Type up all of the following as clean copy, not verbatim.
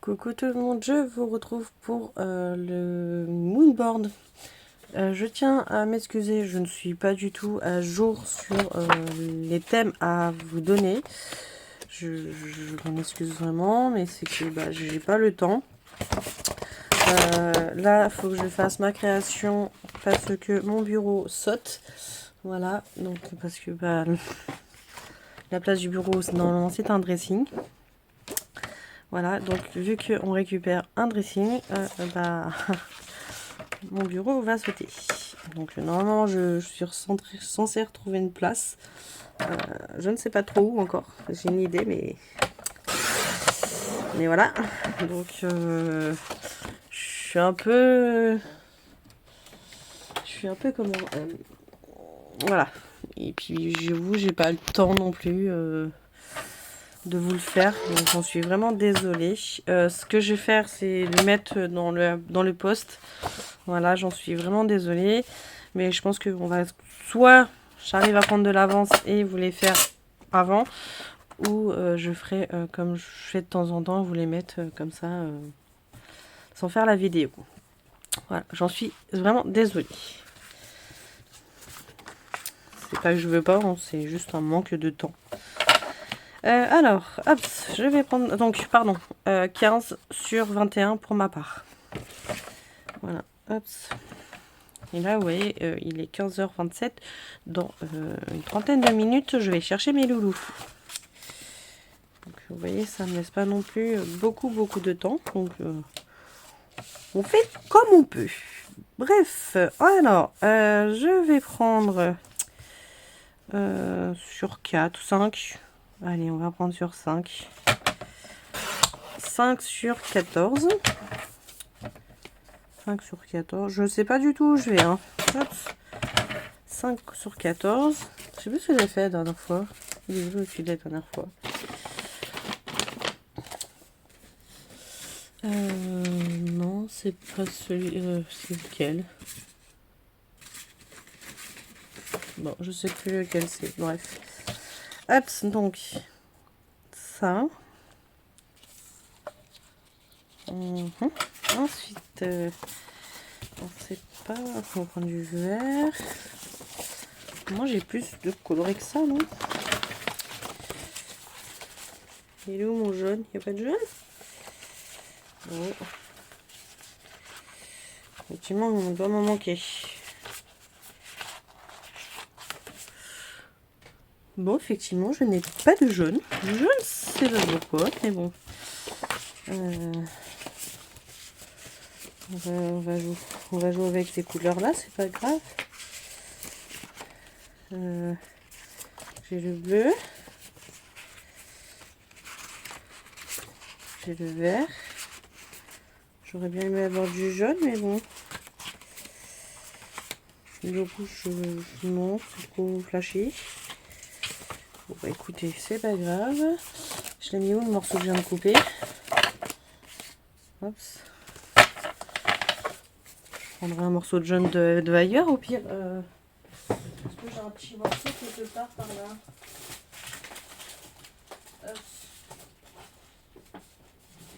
Coucou tout le monde, je vous retrouve pour le moodboard. Je tiens à m'excuser, je ne suis pas du tout à jour sur les thèmes à vous donner. Je m'en excuse vraiment, mais c'est que j'ai pas le temps. Là, il faut que je fasse ma création parce que mon bureau saute. Voilà, donc parce que la place du bureau, normalement c'est un dressing. Voilà, donc vu qu'on récupère un dressing, mon bureau va sauter. Donc normalement je suis censée retrouver une place. Je ne sais pas trop où encore. J'ai une idée, mais voilà. Donc je suis un peu comment voilà. Et puis j'avoue, j'ai pas le temps non plus de vous le faire, donc j'en suis vraiment désolée. Ce que je vais faire, c'est le mettre dans le post. Voilà, j'en suis vraiment désolée, mais je pense que on va soit j'arrive à prendre de l'avance et vous les faire avant, ou je ferai comme je fais de temps en temps, vous les mettre comme ça sans faire la vidéo. Voilà, j'en suis vraiment désolée. C'est pas que je veux pas, hein, c'est juste un manque de temps. Alors, hop, je vais prendre, donc, pardon, 15 sur 21 pour ma part. Voilà, hop. Et là, vous voyez, il est 15h27. Dans une trentaine de minutes, je vais chercher mes loulous. Donc, vous voyez, ça ne me laisse pas non plus beaucoup de temps. Donc, on fait comme on peut. Bref, alors, je vais prendre sur 4, 5. Allez, on va prendre sur 5. 5 sur 14. 5 sur 14. Je sais pas du tout où je vais. Hein. Hop. 5 sur 14. Je sais plus ce que j'ai fait la dernière fois. Il est où celui-là la dernière fois? Non, c'est pas celui... c'est lequel? Bon, je sais plus lequel c'est. Bref. Hop, donc... ça. Ensuite, on sait pas, on va prendre du vert. Moi j'ai plus de coloré que ça, non? Il est où mon jaune? Il n'y a pas de jaune? Oh. Effectivement, on doit m'en manquer. Bon, effectivement, je n'ai pas de jaune. Je ne sais pas pourquoi, mais bon. On va jouer avec ces couleurs-là, c'est pas grave. J'ai le bleu. J'ai le vert. J'aurais bien aimé avoir du jaune, mais bon. Le rouge, non, c'est trop flashy. Bon, bah écoutez, c'est pas grave. Je l'ai mis où le morceau que je viens de couper? Hop. Je prendrai un morceau de jaune de ailleurs au pire. Est-ce que j'ai un petit morceau quelque part par là? Hop.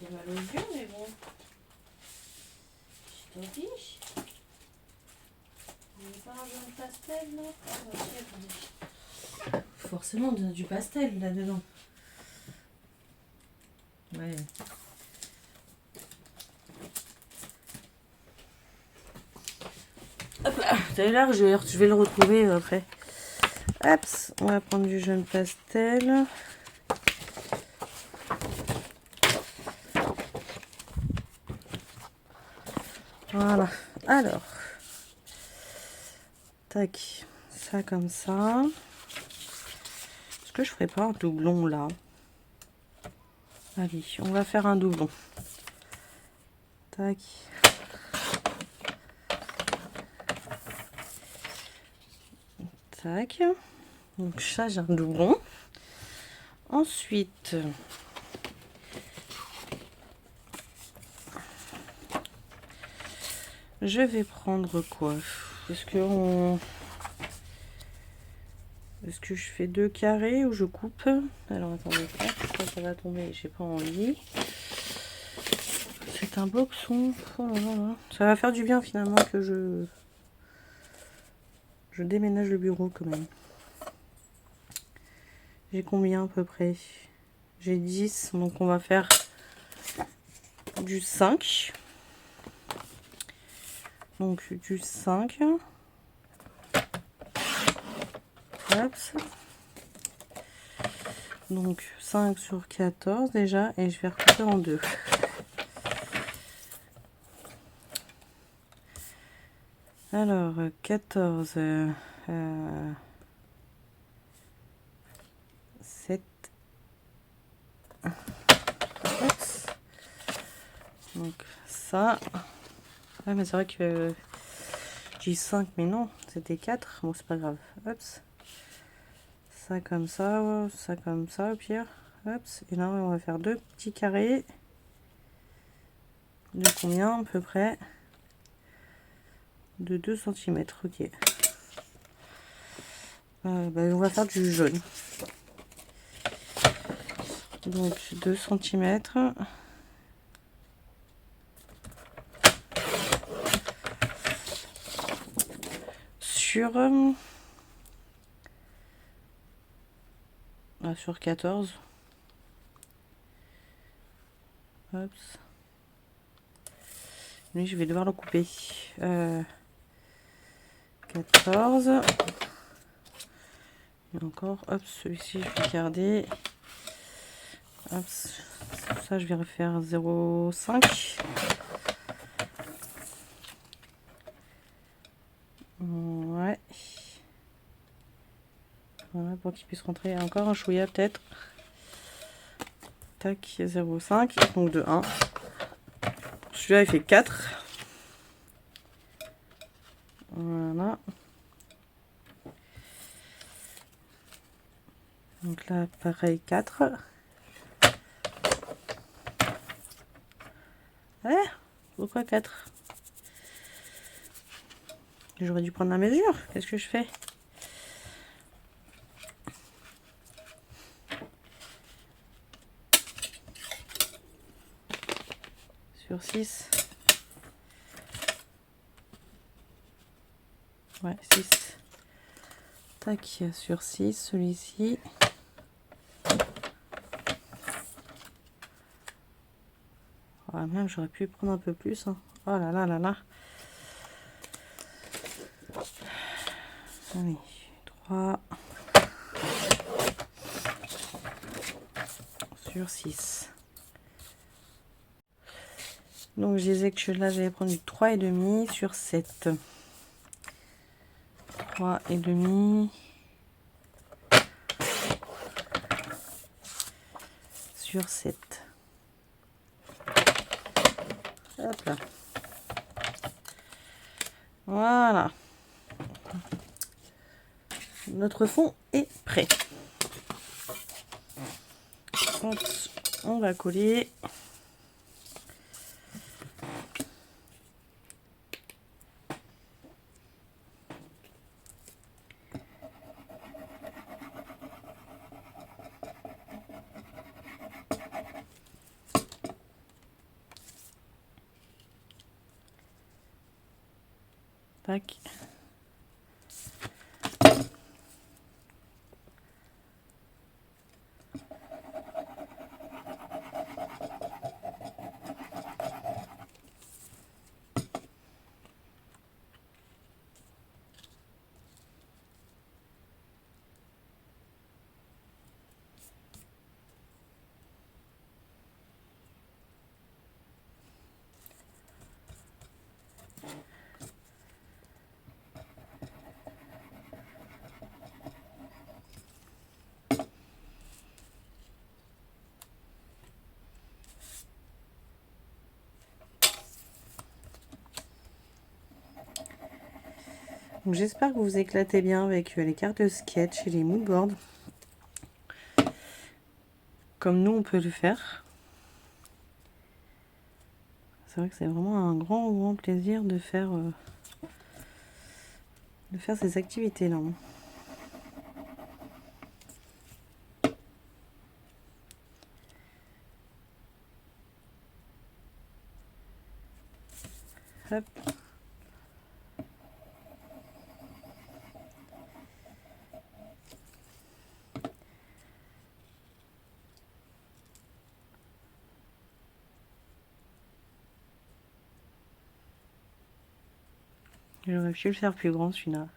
J'ai mal aux yeux, mais bon. Je t'en fiche. Il n'y a pas un jaune pastel là? Ah, bah, si, forcément, on a du pastel là-dedans. Ouais. Hop là, d'ailleurs, je vais le retrouver après. Hop, on va prendre du jaune pastel. Voilà. Alors, tac, ça comme ça. Est-ce que je ferais pas un doublon là? Allez, on va faire un doublon. Tac. Tac. Donc ça, j'ai un doublon. Ensuite, je vais prendre quoi? Est-ce que je fais 2 carrés ou je coupe? Alors attendez, ça va tomber, j'ai pas envie. c'est un boxon. Oh là là. Ça va faire du bien finalement que je déménage le bureau quand même. J'ai combien à peu près? J'ai 10, donc on va faire du 5. Donc du 5. Hop. Donc 5 sur 14 déjà, et je vais recouper en deux. Alors 14, 7. Donc ça. Ouais, mais c'est vrai que j'ai 5, mais non, c'était 4. Bon, c'est pas grave. Hop. Ça comme ça au pire. Hop. Et là, on va faire deux petits carrés. De combien à peu près? De 2 cm. Ok. On va faire du jaune. Donc 2 cm. Sur 14. Hop. Lui, je vais devoir le couper. 14. Et encore, hop, celui-ci, je vais garder. Hop, ça, je vais refaire 0,5. Ouais. Voilà, pour qu'il puisse rentrer encore un chouïa peut-être. Tac, 0,5. Donc de 1. Celui-là, il fait 4. Voilà. Donc là, pareil, 4. Pourquoi 4? J'aurais dû prendre la mesure. Qu'est-ce que je fais? Sur 6. Ouais, 6. Tac, sur 6, celui-ci. Ah, même, j'aurais pu prendre un peu plus. Hein. Oh là là là là. Allez, 3 sur 6. Donc, je disais que là, j'allais prendre du 3,5 sur 7. 3,5 sur 7. Hop là. Voilà. Notre fond est prêt. Hop, on va coller. Tac. Donc j'espère que vous vous éclatez bien avec les cartes de sketch et les moodboards. Comme nous on peut le faire. C'est vrai que c'est vraiment un grand plaisir de faire ces activités là. Hop. J'aurais pu le faire plus grand celui-là.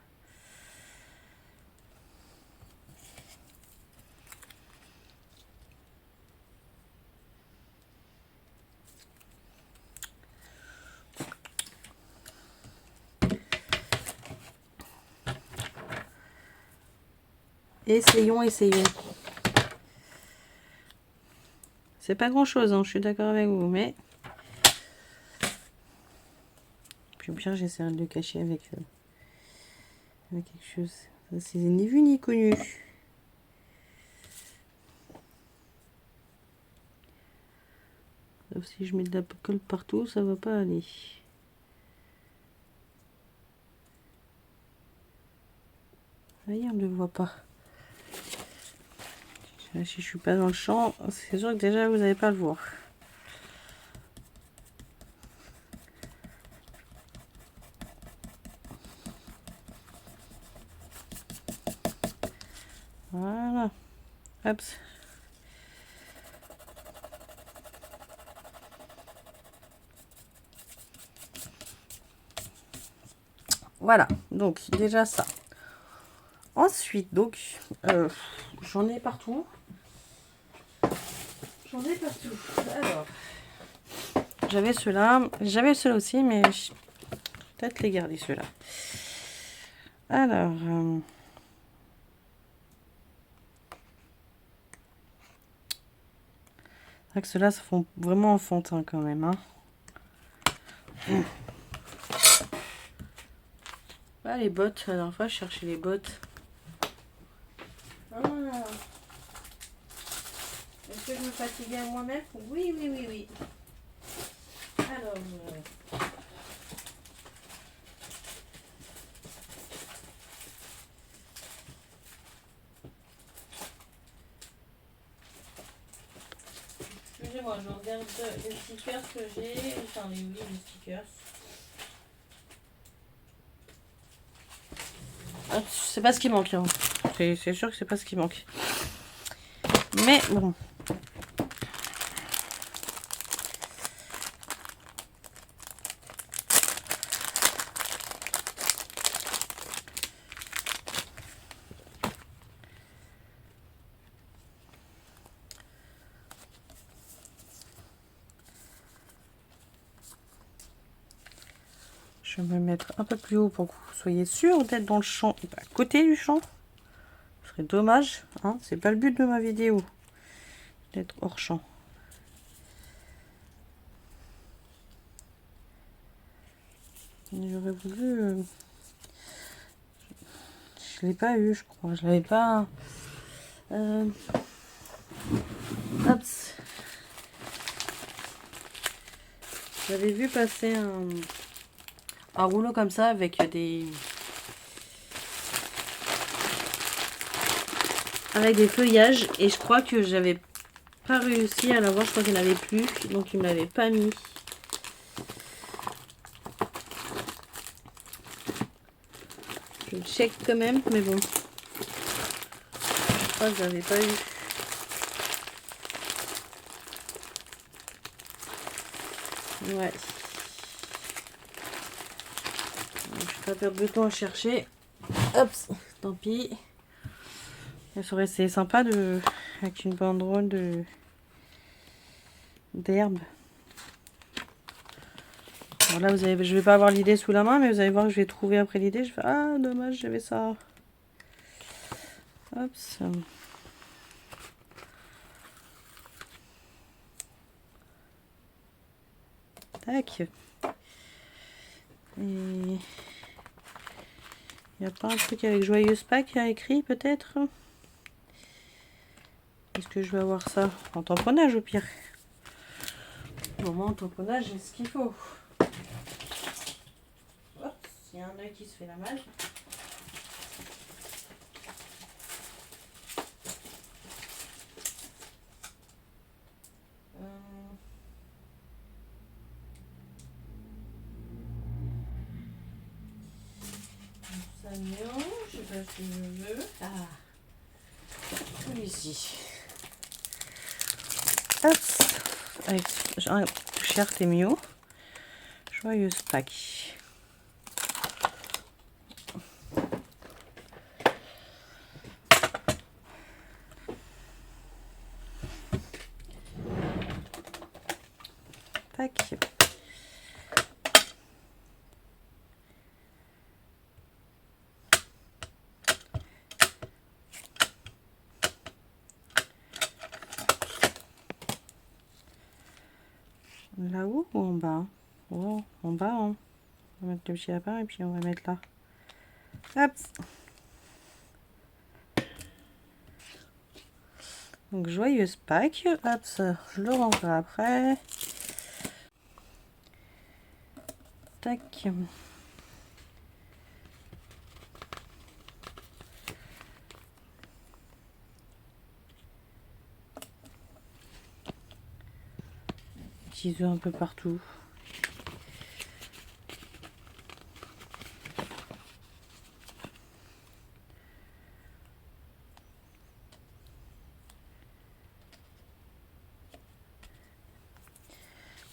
Essayons. C'est pas grand chose, hein, je suis d'accord avec vous, mais. Puis au pire, j'essaierai de le cacher avec quelque chose. Ça, c'est ni vu ni connu. Sauf si je mets de la colle partout, ça va pas aller. Voyez, on ne le voit pas. Si je suis pas dans le champ, c'est sûr que déjà vous n'allez pas le voir. Voilà. Hop. Voilà, donc déjà ça. Ensuite, donc, j'en ai partout. Alors, j'avais ceux-là aussi, mais peut-être les garder ceux-là. Alors, c'est vrai que ceux-là se font vraiment enfantin quand même. Hein. Ah, les bottes, la dernière fois je cherchais les bottes. Ah. Est-ce que je me fatiguais à moi-même? Oui. Alors, excusez-moi, je regarde les stickers que j'ai. Enfin, les stickers. Ah, c'est pas ce qui manque. Hein. C'est sûr que c'est pas ce qui manque. Mais bon. Je vais me mettre un peu plus haut pour que vous soyez sûr d'être dans le champ, à côté du champ. Ce serait dommage, hein, c'est pas le but de ma vidéo, d'être hors champ. J'aurais voulu... je l'ai pas eu, je crois. Je l'avais pas... Hop. J'avais vu passer un rouleau comme ça avec des feuillages et je crois que j'avais pas réussi à l'avoir, je crois qu'il n'y en avait plus, donc il me l'avait pas mis. Je check quand même, mais bon. Je crois que j'avais pas eu. Ouais. Je vais pas perdre de temps à chercher. Hop, tant pis. Ça aurait été sympa avec une banderole d'herbe. Alors là, je vais pas avoir l'idée sous la main, mais vous allez voir que je vais trouver après l'idée. Je fais ah dommage, j'avais ça. Hop. Tac. Et il n'y a pas un truc avec Joyeuse Pâques à écrit peut-être? Est-ce que je vais avoir ça en tamponnage au pire? Au moment en tamponnage, j'ai ce qu'il faut. Hop, il y a un œil qui se fait la malle. que je veux. Ah, celui-ci. Hop, avec un cher Témio. Joyeuse Pâques. Tac. Là-haut ou en bas? Oh, en bas, hein. On va mettre le petit lapin et puis on va mettre là. Hop. Donc, joyeuse Pâques. Hop, ça, je le rangerai après. Tac. Petits œufs un peu partout.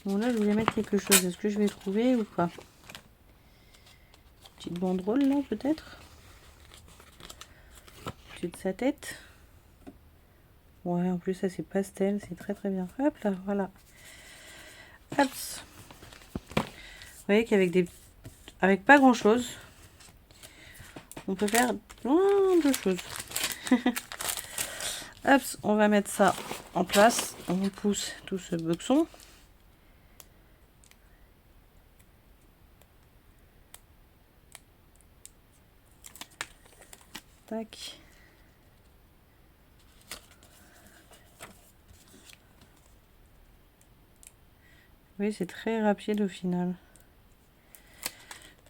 Bon, là, je voulais mettre quelque chose. Est-ce que je vais trouver ou pas? Petite banderole, là, peut-être? Au-dessus de sa tête. Ouais, en plus, ça, c'est pastel. C'est très, très bien. Hop là, voilà. Hop. Vous voyez avec pas grand-chose, on peut faire plein de choses. Hop, on va mettre ça en place. On pousse tout ce boxon. Tac. Oui, c'est très rapide au final.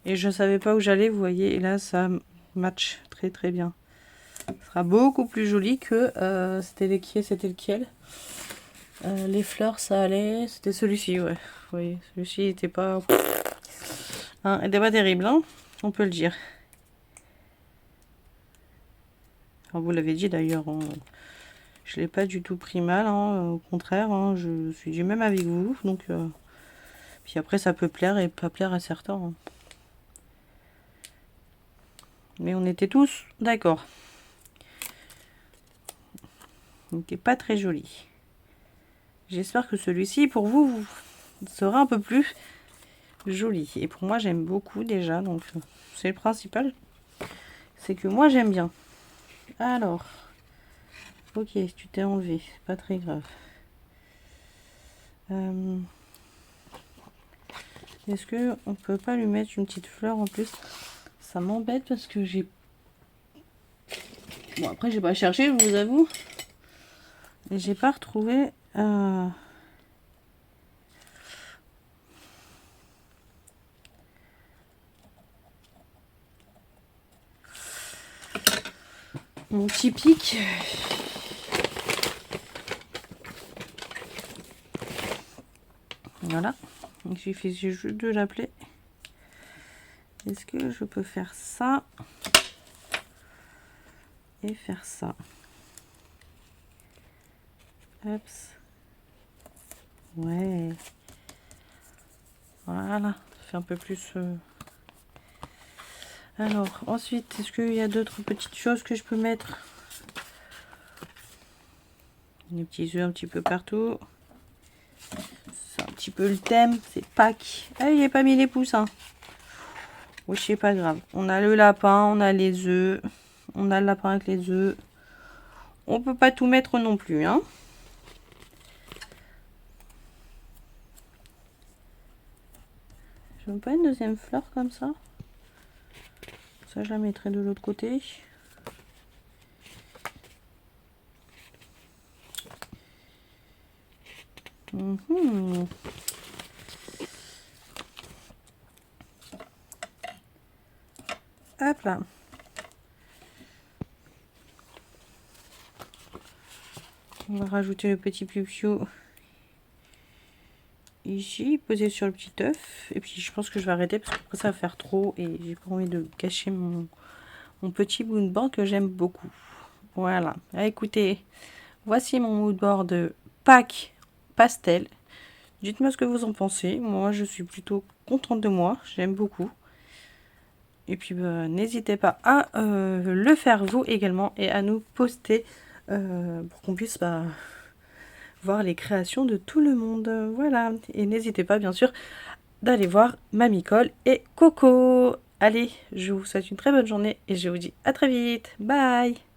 Et je savais pas où j'allais, vous voyez, et là ça match très très bien. Ça sera beaucoup plus joli que c'était lequel. Les fleurs ça allait, c'était celui-ci, ouais. Vous voyez, celui-ci était pas... Hein, était pas terrible, hein, on peut le dire. Alors, vous l'avez dit d'ailleurs, hein, je l'ai pas du tout pris mal, hein, au contraire, hein, je suis du même avec vous, donc... Puis après ça peut plaire et pas plaire à certains. Hein. Mais on était tous d'accord. Il n'était pas très joli. J'espère que celui-ci, pour vous, sera un peu plus joli. Et pour moi, j'aime beaucoup déjà. Donc, c'est le principal. C'est que moi, j'aime bien. Alors. Ok, tu t'es enlevé. C'est pas très grave. Est-ce que on peut pas lui mettre une petite fleur en plus? Ça m'embête parce que j'ai... Bon, après, j'ai pas cherché, je vous avoue. Et j'ai pas retrouvé... mon petit pic. Voilà. Il suffit juste de l'appeler. Est-ce que je peux faire ça et faire ça? Hop. Ouais. Voilà. Ça fait un peu plus... Alors, ensuite, est-ce qu'il y a d'autres petites choses que je peux mettre? Des petits œufs un petit peu partout. C'est un petit peu le thème, c'est Pâques. Ah, il n'y a pas mis les poussins. Oui, c'est pas grave. On a le lapin, on a les œufs. On a le lapin avec les œufs. On peut pas tout mettre non plus, hein. Je veux pas une deuxième fleur comme ça. Ça, je la mettrai de l'autre côté. Mmh. Hop là. On va rajouter le petit piou ici, posé sur le petit œuf. Et puis je pense que je vais arrêter parce que après ça va faire trop et j'ai pas envie de gâcher mon mon petit moodboard que j'aime beaucoup. Voilà, écoutez, voici mon moodboard Pâques pastel. Dites-moi ce que vous en pensez. Moi, je suis plutôt contente de moi. J'aime beaucoup. Et puis, n'hésitez pas à le faire vous également et à nous poster pour qu'on puisse voir les créations de tout le monde. Voilà. Et n'hésitez pas, bien sûr, d'aller voir Mamie Cole et Coco. Allez, je vous souhaite une très bonne journée et je vous dis à très vite. Bye!